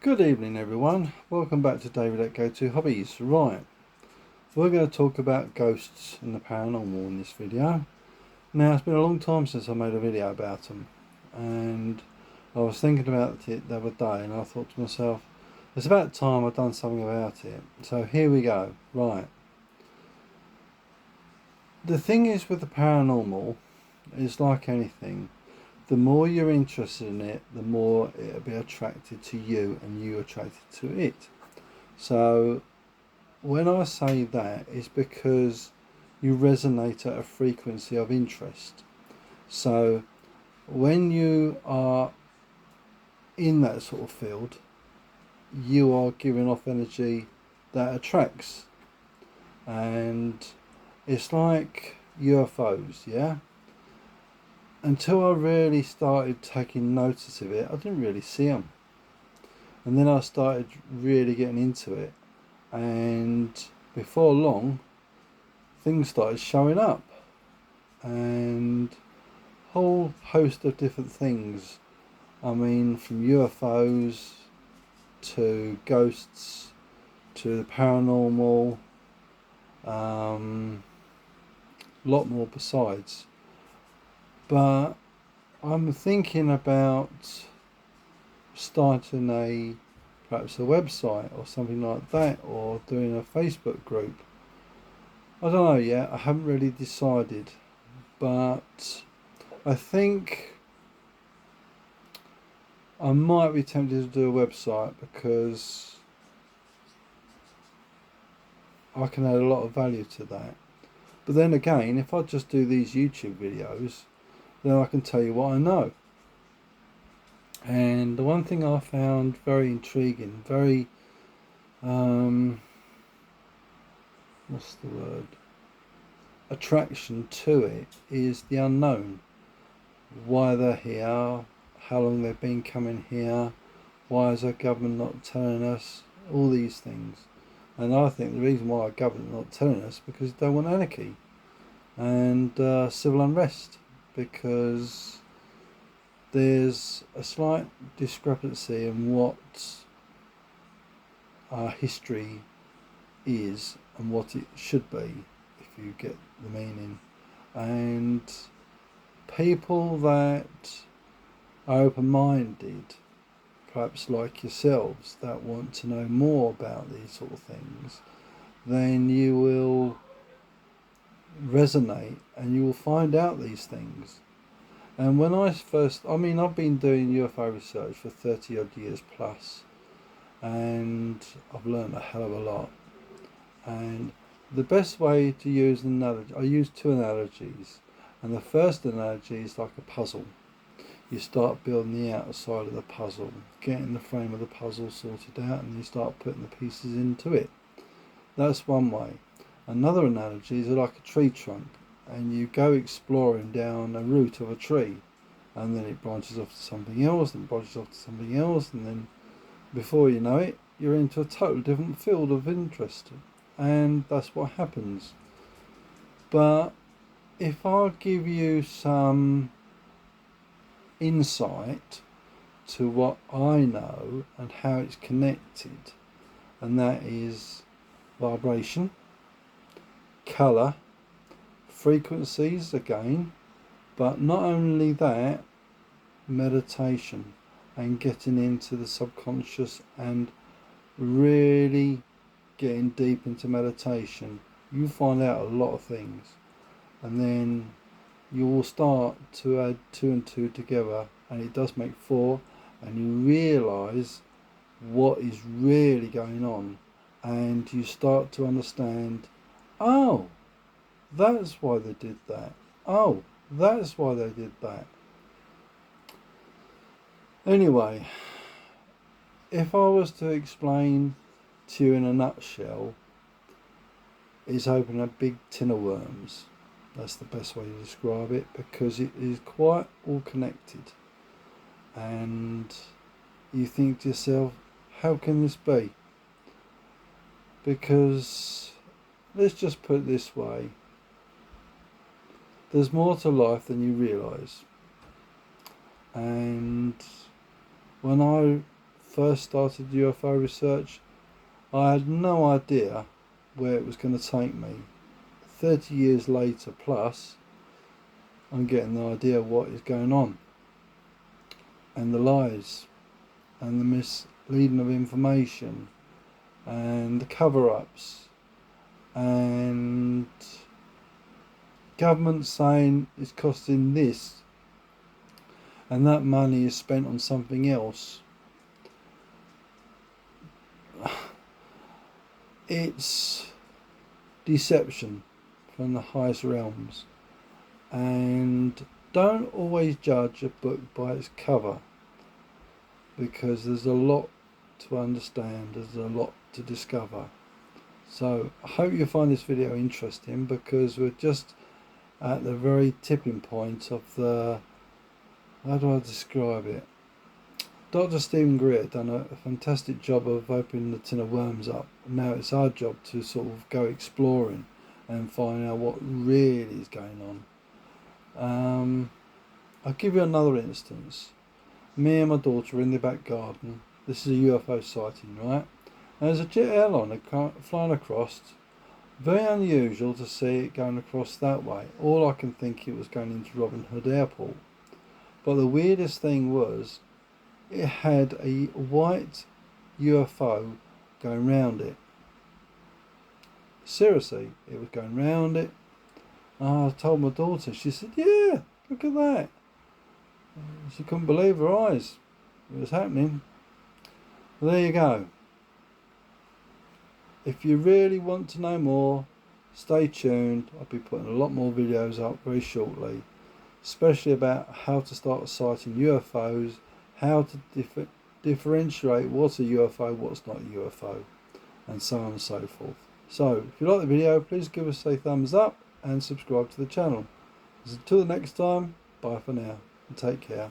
Good evening everyone, welcome back to David at Go To Hobbies. Right, we're going to talk about ghosts and the paranormal in this video. Now it's been a long time since I made a video about them, and I was thinking about it the other day and I thought to myself, it's about time I've done something about it. So here we go. Right, the thing is with the paranormal, it's like anything. The more you're interested in it, the more it'll be attracted to you and you attracted to it. So when I say that, it's because you resonate at a frequency of interest. So when you are in that sort of field, you are giving off energy that attracts. And it's like UFOs, yeah? Until I really started taking notice of it, I didn't really see them. And then I started really getting into it. And before long, things started showing up. And a whole host of different things. I mean, from UFOs to ghosts to the paranormal, a lot more besides. But I'm thinking about starting perhaps a website or something like that, or doing a Facebook group. I don't know yet, I haven't really decided, but I think I might be tempted to do a website because I can add a lot of value to that. But then again, if I just do these YouTube videos, then I can tell you what I know. And the one thing I found very intriguing, very what's the word, attraction to it, is the unknown. Why they're here, how long they've been coming here, why is our government not telling us, all these things. And I think the reason why our government not telling us because they want anarchy and civil unrest, because there's a slight discrepancy in what our history is and what it should be, if you get the meaning. And people that are open-minded, perhaps like yourselves, that want to know more about these sort of things, then you will resonate and you will find out these things. And when I've been doing UFO research for 30 odd years plus, and I've learned a hell of a lot. And the best way to use an analogy, I use two analogies. And the first analogy is like a puzzle. You start building the outside of the puzzle, getting the frame of the puzzle sorted out, and you start putting the pieces into it. That's one way. Another analogy is like a tree trunk, and you go exploring down a root of a tree, and then it branches off to something else, and branches off to something else, and then before you know it, you're into a totally different field of interest. And that's what happens. But if I give you some insight to what I know and how it's connected, and that is vibration, colour, frequencies again, but not only that, meditation and getting into the subconscious and really getting deep into meditation, you find out a lot of things, and then you will start to add two and two together, and it does make four, and you realise what is really going on, and you start to understand, oh, that's why they did that. Oh, that's why they did that. Anyway, if I was to explain to you in a nutshell, it's opening a big tin of worms. That's the best way to describe it, because it is quite all connected. And you think to yourself, how can this be? Because let's just put it this way, there's more to life than you realise. And when I first started UFO research, I had no idea where it was going to take me. 30 years later plus, I'm getting the idea of what is going on, and the lies and the misleading of information and the cover-ups and government saying it's costing this and that money is spent on something else. It's deception from the highest realms. And don't always judge a book by its cover, because there's a lot to understand, there's a lot to discover. So I hope you find this video interesting, because we're just at the very tipping point of the, how do I describe it? Dr. Stephen Greer done a fantastic job of opening the tin of worms up. Now it's our job to sort of go exploring and find out what really is going on. I'll give you another instance. Me and my daughter are in the back garden. This is a UFO sighting, right? And there's a jet airliner flying across. Very unusual to see it going across that way. All I can think it was going into Robin Hood Airport. But the weirdest thing was, it had a white UFO going round it. Seriously, it was going round it. I told my daughter, she said, yeah, look at that. She couldn't believe her eyes. It was happening. Well, there you go. If you really want to know more, stay tuned. I'll be putting a lot more videos up very shortly, especially about how to start sighting UFOs, how to differentiate what's a UFO, what's not a UFO, and so on and so forth. So, if you like the video, please give us a thumbs up and subscribe to the channel. Until the next time, bye for now and take care.